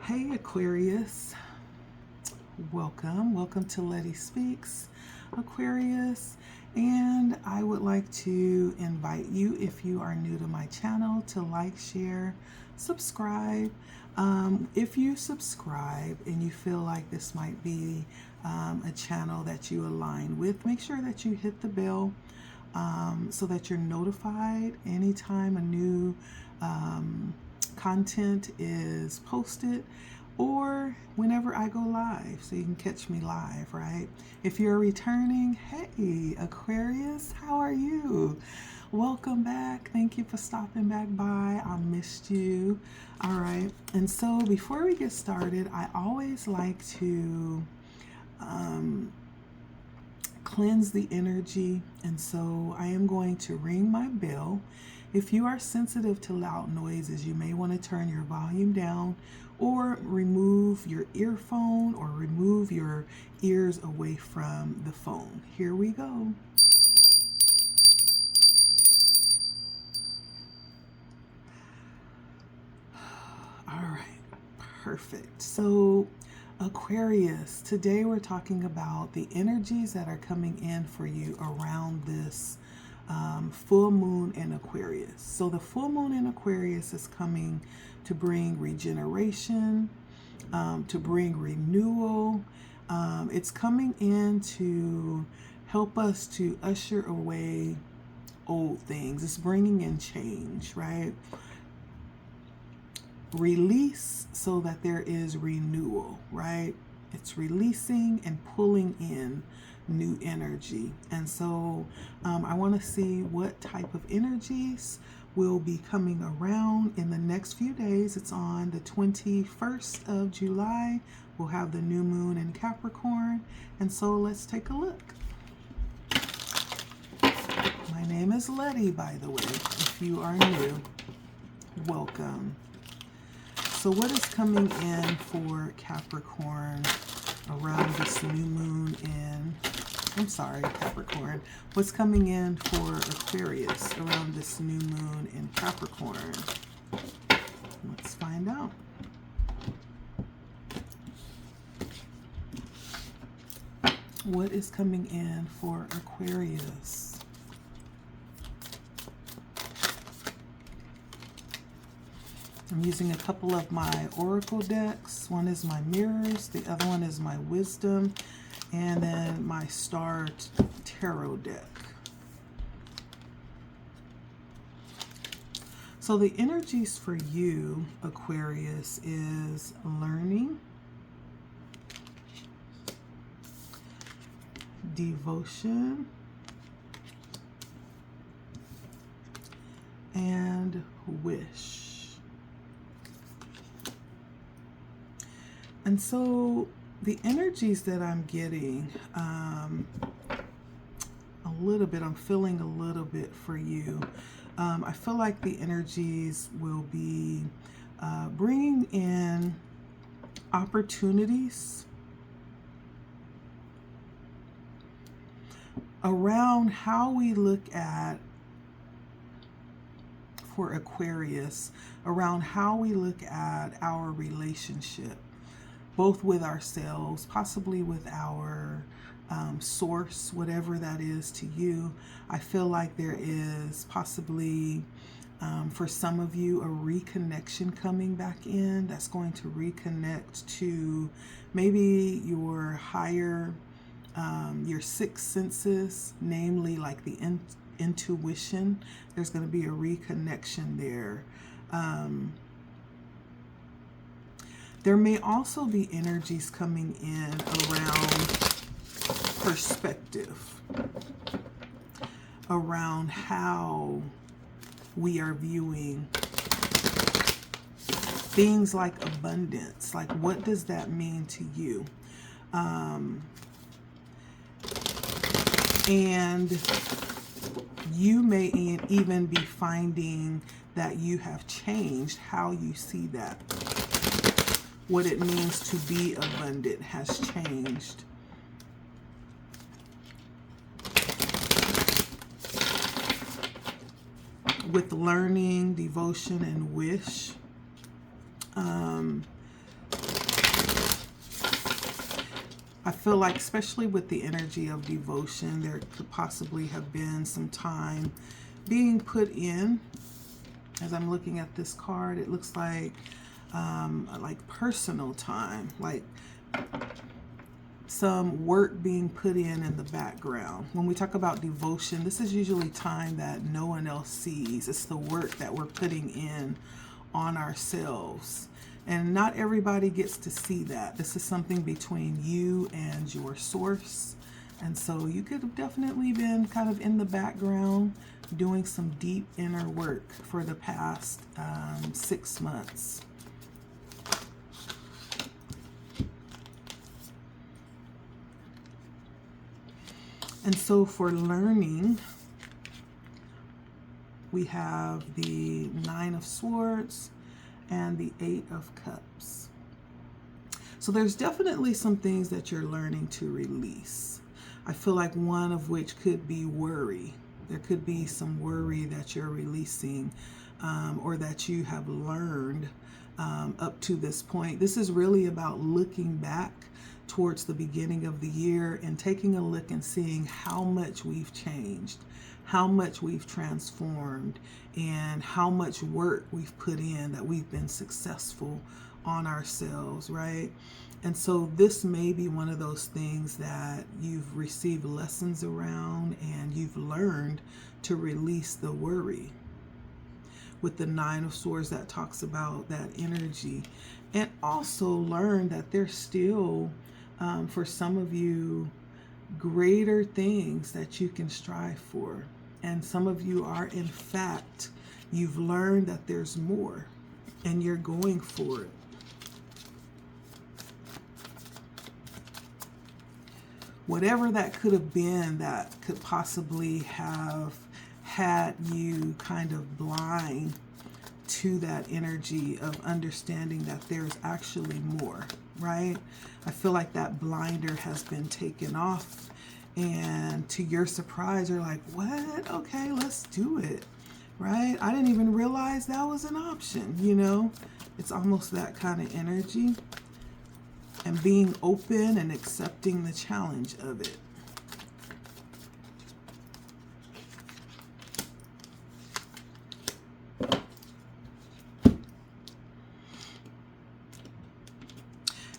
Hey Aquarius, welcome to LettiSpeaks, Aquarius, and I would like to invite you, if you are new to my channel, to like, share, subscribe. If you subscribe and you feel like this might be a channel that you align with, make sure that you hit the bell so that you're notified anytime a new content is posted or whenever I go live, so you can catch me live, right? If you're returning, hey Aquarius, how are you? Welcome back. Thank you for stopping back by. I missed you. All right, and so before we get started, I always like to cleanse the energy, and so I am going to ring my bell. If you are sensitive to loud noises, you may want to turn your volume down or remove your earphone or remove your ears away from the phone. Here we go. All right, perfect. So Aquarius, today we're talking about the energies that are coming in for you around this full moon in Aquarius. So the full moon in Aquarius is coming to bring regeneration, to bring renewal. It's coming in to help us to usher away old things. It's bringing in change, right? Release so that there is renewal, right? It's releasing and pulling in new energy. And so I want to see what type of energies will be coming around in the next few days. It's on the 21st of July. We'll have the new moon in Capricorn. And so let's take a look. My name is Letty, by the way. If you are new, welcome. So what is coming in for Capricorn around this new moon in, Capricorn. What's coming in for Aquarius around this new moon in Capricorn? Let's find out. What is coming in for Aquarius? I'm using a couple of my oracle decks. One is my mirrors, the other one is my wisdom, and then my star tarot deck. So the energies for you, Aquarius, is learning, devotion, and wish. And so the energies that I'm getting, I'm feeling a little bit for you. I feel like the energies will be bringing in opportunities around how we look at, for Aquarius, around how we look at our relationship, both with ourselves, possibly with our source, whatever that is to you. I feel like there is possibly, for some of you, a reconnection coming back in that's going to reconnect to maybe your higher, your sixth senses, namely like the intuition. There's going to be a reconnection there. There may also be energies coming in around perspective, around how we are viewing things like abundance. Like, what does that mean to you? And you may even be finding that you have changed how you see that. What it means to be abundant has changed. With learning, devotion, and wish, I feel like, especially with the energy of devotion, there could possibly have been some time being put in. As I'm looking at this card, it looks like personal time, like some work being put in the background. When we talk about devotion, this is usually time that no one else sees. It's the work that we're putting in on ourselves. And not everybody gets to see that. This is something between you and your source. And so you could have definitely been kind of in the background doing some deep inner work for the past 6 months. And so for learning, we have the 9 of Swords and the 8 of Cups. So there's definitely some things that you're learning to release. I feel like one of which could be worry. There could be some worry that you're releasing or that you have learned up to this point. This is really about looking back towards the beginning of the year and taking a look and seeing how much we've changed, how much we've transformed, and how much work we've put in, that we've been successful on ourselves, right? And so this may be one of those things that you've received lessons around and you've learned to release the worry. With the 9 of Swords, that talks about that energy, and also learn that there's still, for some of you, greater things that you can strive for. And some of you are, in fact, you've learned that there's more and you're going for it. Whatever that could have been that could possibly have had you kind of blind to that energy of understanding that there's actually more, right? I feel like that blinder has been taken off, and to your surprise, you're like, what? Okay, let's do it, right? I didn't even realize that was an option, you know? It's almost that kind of energy, and being open and accepting the challenge of it.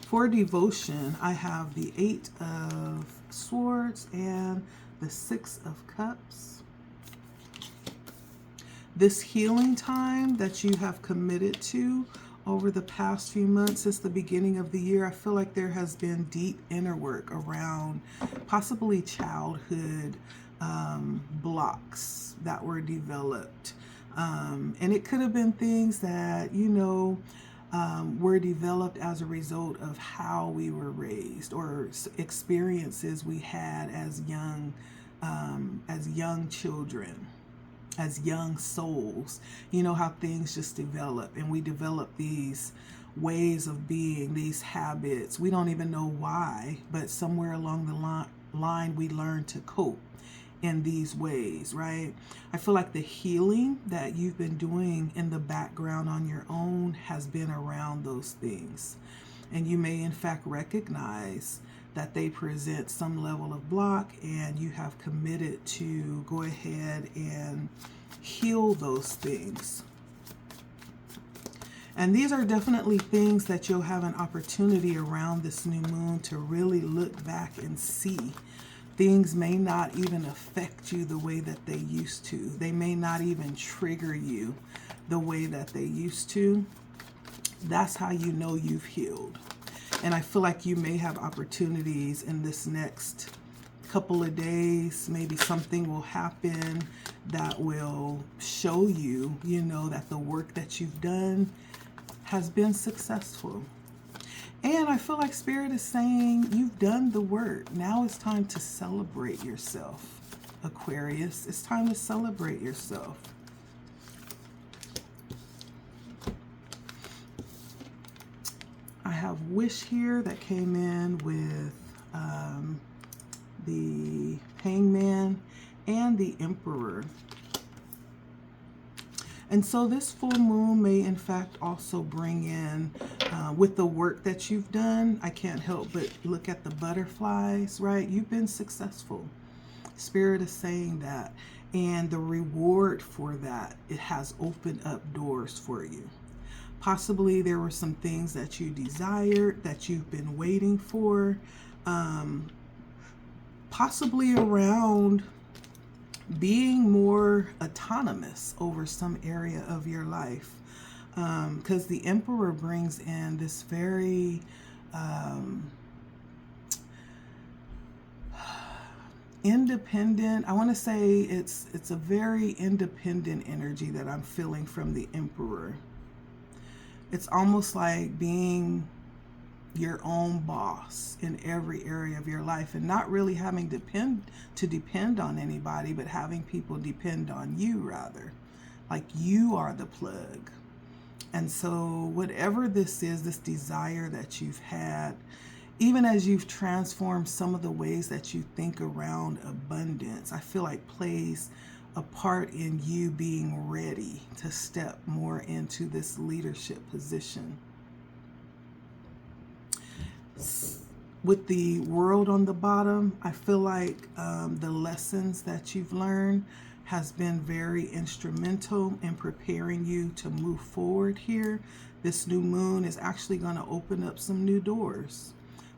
For devotion, I have the 8 of Swords and the 6 of Cups. This healing time that you have committed to over the past few months, since the beginning of the year, I feel like there has been deep inner work around possibly childhood blocks that were developed. And it could have been things that, you know, were developed as a result of how we were raised, or experiences we had as young children, as young souls. You know how things just develop, and we develop these ways of being, these habits. We don't even know why, but somewhere along the line we learn to cope in these ways, right? I feel like the healing that you've been doing in the background on your own has been around those things. And you may in fact recognize that they present some level of block, and you have committed to go ahead and heal those things. And these are definitely things that you'll have an opportunity around this new moon to really look back and see. Things may not even affect you the way that they used to. They may not even trigger you the way that they used to. That's how you know you've healed. And I feel like you may have opportunities in this next couple of days. Maybe something will happen that will show you, you know, that the work that you've done has been successful. And I feel like Spirit is saying you've done the work. Now it's time to celebrate yourself, Aquarius. It's time to celebrate yourself. I have Wish here that came in with the Hangman and the Emperor. And so this full moon may in fact also bring in, with the work that you've done, I can't help but look at the butterflies, right? You've been successful. Spirit is saying that. And the reward for that, it has opened up doors for you. Possibly there were some things that you desired that you've been waiting for. Possibly around being more autonomous over some area of your life. Because the Emperor brings in this very independent, I want to say it's a very independent energy that I'm feeling from the Emperor. It's almost like being your own boss in every area of your life and not really having to depend on anybody, but having people depend on you rather. Like you are the plug. And so whatever this is, this desire that you've had, even as you've transformed some of the ways that you think around abundance, I feel like plays a part in you being ready to step more into this leadership position. With the world on the bottom, I feel like the lessons that you've learned has been very instrumental in preparing you to move forward here. This new moon is actually going to open up some new doors.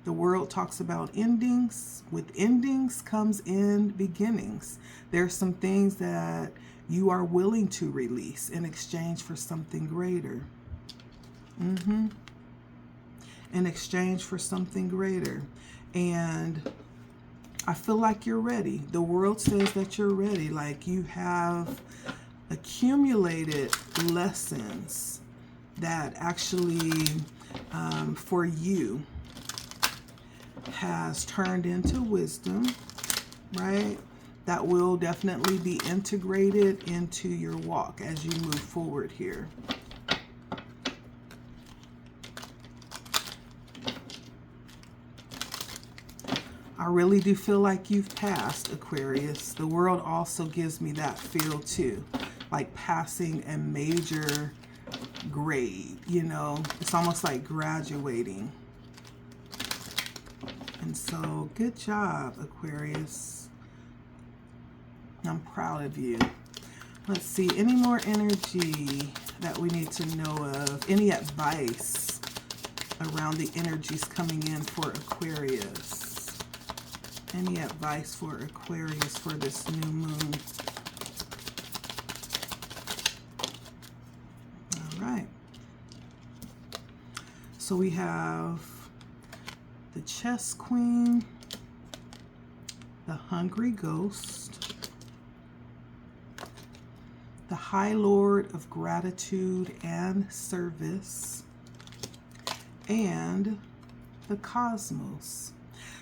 The world talks about endings. With endings comes in beginnings. There's some things that you are willing to release in exchange for something greater. In exchange for something greater. And I feel like you're ready. The world says that you're ready. Like you have accumulated lessons that actually, for you, has turned into wisdom, right? That will definitely be integrated into your walk as you move forward here. I really do feel like you've passed, Aquarius. The world also gives me that feel too, like passing a major grade, you know, it's almost like graduating. And so good job, Aquarius. I'm proud of you. Let's see, any more energy that we need to know of? Any advice around the energies coming in for Aquarius? Any advice for Aquarius for this new moon? All right. So we have the Chess Queen, the Hungry Ghost, the High Lord of Gratitude and Service, and the Cosmos.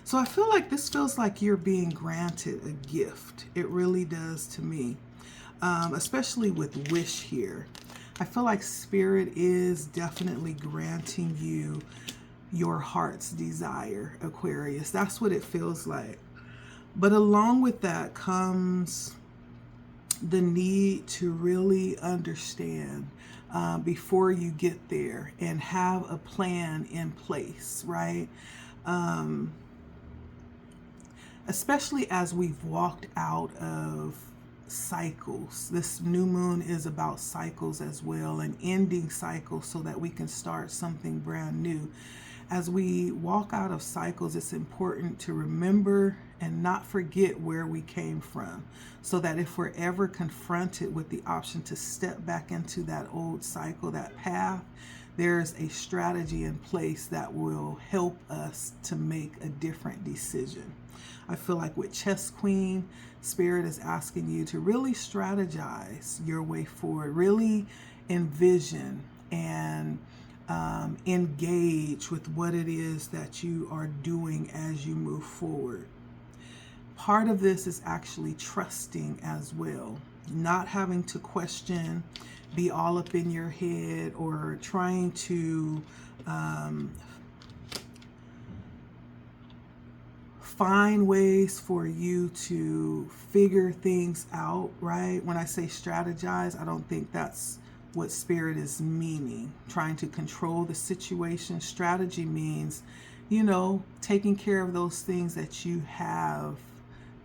So I feel like this feels like you're being granted a gift. It really does to me, especially with wish here. I feel like Spirit is definitely granting you your heart's desire, Aquarius. That's what it feels like. But along with that comes the need to really understand before you get there and have a plan in place, right? Especially as we've walked out of cycles. This new moon is about cycles as well, and ending cycles so that we can start something brand new. As we walk out of cycles, it's important to remember and not forget where we came from, so that if we're ever confronted with the option to step back into that old cycle, that path, there's a strategy in place that will help us to make a different decision. I feel like with Chess Queen, Spirit is asking you to really strategize your way forward, really envision and engage with what it is that you are doing as you move forward. Part of this is actually trusting as well, not having to question, be all up in your head, or trying to find ways for you to figure things out, right? When I say strategize, I don't think that's what Spirit is meaning. Trying to control the situation. Strategy means, taking care of those things that you have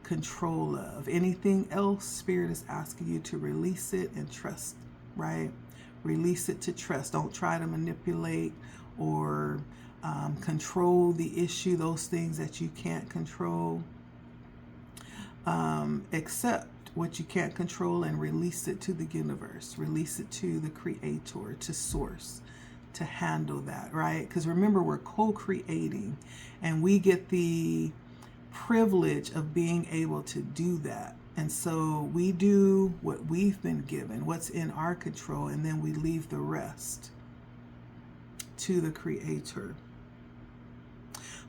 control of. Anything else, Spirit is asking you to release it and trust, right? Release it to trust. Don't try to manipulate or control the issue, those things that you can't control. Accept what you can't control and release it to the universe. Release it to the Creator, to Source, to handle that, right? Because remember, we're co-creating, and we get the privilege of being able to do that. And so we do what we've been given, what's in our control, and then we leave the rest to the Creator.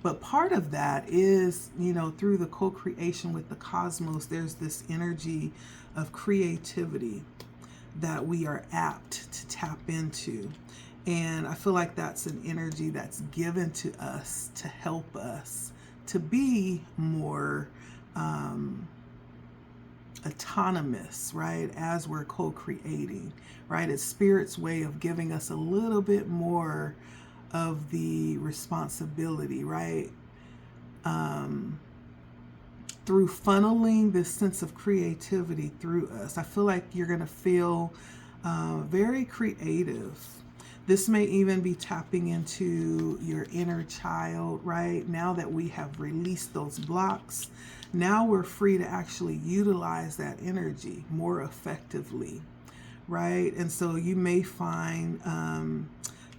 But part of that is, through the co-creation with the cosmos, there's this energy of creativity that we are apt to tap into. And I feel like that's an energy that's given to us to help us to be more autonomous, right? As we're co-creating, right? It's Spirit's way of giving us a little bit more of the responsibility, right? Through funneling this sense of creativity through us, I feel like you're going to feel very creative. This may even be tapping into your inner child, right? Now that we have released those blocks, now we're free to actually utilize that energy more effectively, right? And so you may find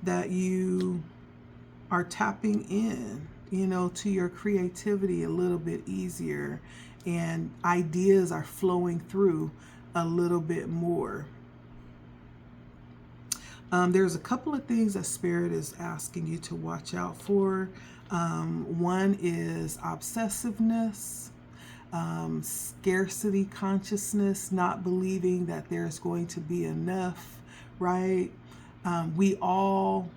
that you are tapping in, to your creativity a little bit easier, and ideas are flowing through a little bit more. There's a couple of things that Spirit is asking you to watch out for. One is obsessiveness, scarcity consciousness, not believing that there's going to be enough, right? We all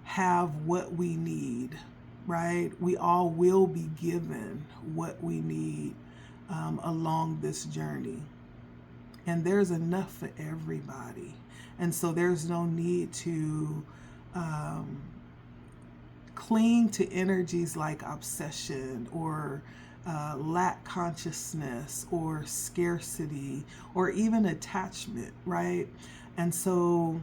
have what we need, right? We all will be given what we need along this journey. And there's enough for everybody. And so there's no need to cling to energies like obsession or lack consciousness or scarcity or even attachment, right? And so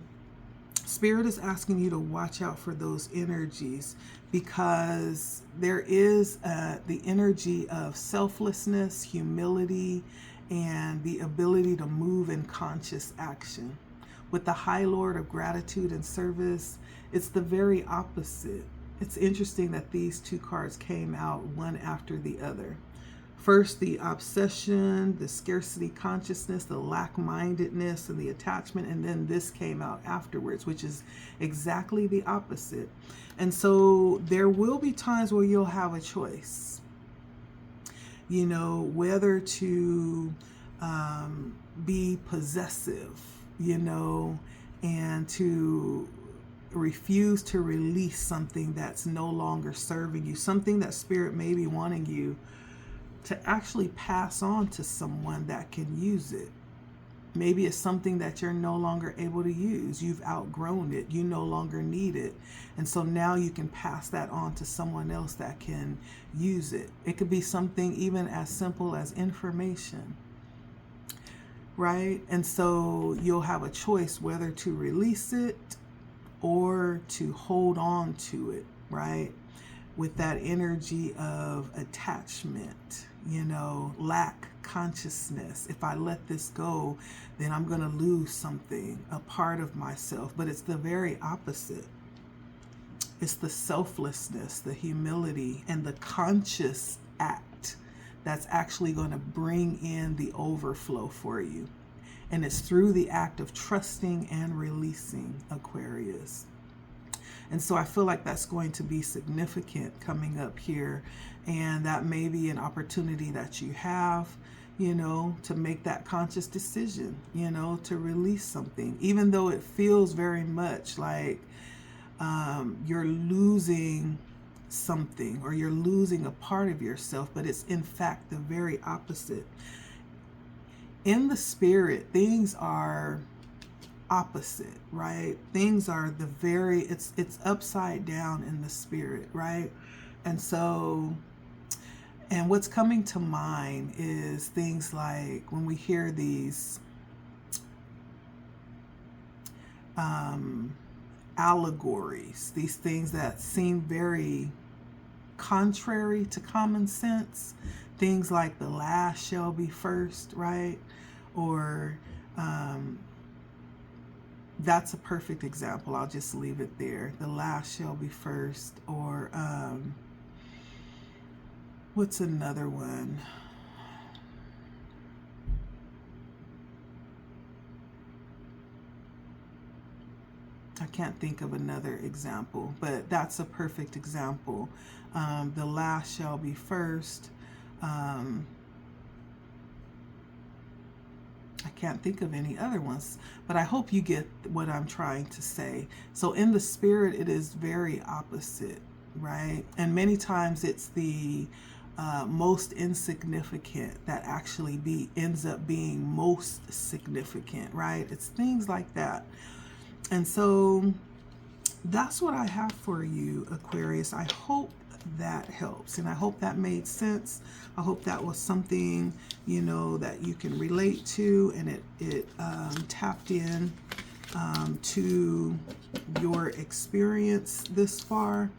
Spirit is asking you to watch out for those energies, because there is the energy of selflessness, humility, and the ability to move in conscious action. With the High Lord of Gratitude and Service, it's the very opposite. It's interesting that these two cards came out one after the other. First, the obsession, the scarcity consciousness, the lack-mindedness, and the attachment, and then this came out afterwards, which is exactly the opposite. And so there will be times where you'll have a choice, whether to be possessive, and to refuse to release something that's no longer serving you, something that Spirit may be wanting you to actually pass on to someone that can use it. Maybe it's something that you're no longer able to use. You've outgrown it. You no longer need it. And so now you can pass that on to someone else that can use it. It could be something even as simple as information, right? And so you'll have a choice whether to release it or to hold on to it, right? With that energy of attachment, lack consciousness. If I let this go, then I'm going to lose something, a part of myself. But it's the very opposite. It's the selflessness, the humility, and the conscious act that's actually going to bring in the overflow for you. And it's through the act of trusting and releasing, Aquarius. And so I feel like that's going to be significant coming up here. And that may be an opportunity that you have, to make that conscious decision, to release something, even though it feels very much like you're losing something, or you're losing a part of yourself, but it's in fact the very opposite. In the spirit, things are opposite, right? Things are the very, it's upside down in the spirit, right? And so, and what's coming to mind is things like when we hear these allegories, these things that seem very contrary to common sense, things like the last shall be first, right? Or that's a perfect example. I'll just leave it there. The last shall be first. Or what's another one? I can't think of another example, but that's a perfect example. The last shall be first. I can't think of any other ones, but I hope you get what I'm trying to say. So in the spirit, it is very opposite, right? And many times it's the most insignificant that actually ends up being most significant, right? It's things like that. And so that's what I have for you, Aquarius. I hope that helps, and I hope that made sense. I hope that was something, you know, that you can relate to, and it tapped in to your experience this far.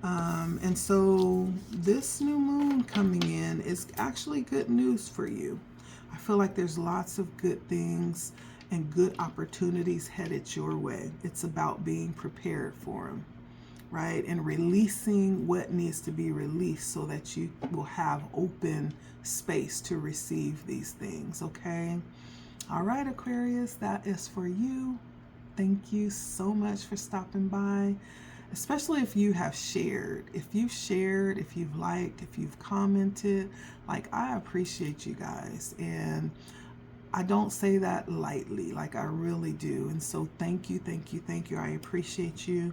And so this new moon coming in is actually good news for you. I feel like there's lots of good things and good opportunities headed your way. It's about being prepared for them, right? And releasing what needs to be released so that you will have open space to receive these things, okay? All right, Aquarius, that is for you. Thank you so much for stopping by, especially if you have shared. If you've shared, if you've liked, if you've commented, like, I appreciate you guys. And I don't say that lightly, like I really do. And so thank you, thank you, thank you. I appreciate you.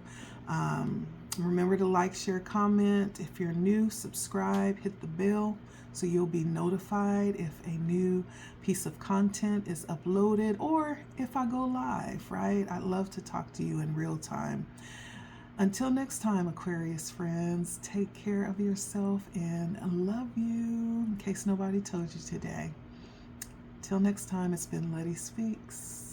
Remember to like, share, comment. If you're new, subscribe, hit the bell so you'll be notified if a new piece of content is uploaded or if I go live, right? I'd love to talk to you in real time. Until next time, Aquarius friends, take care of yourself and love you, in case nobody told you today. Till next time, it's been LettiSpeaks.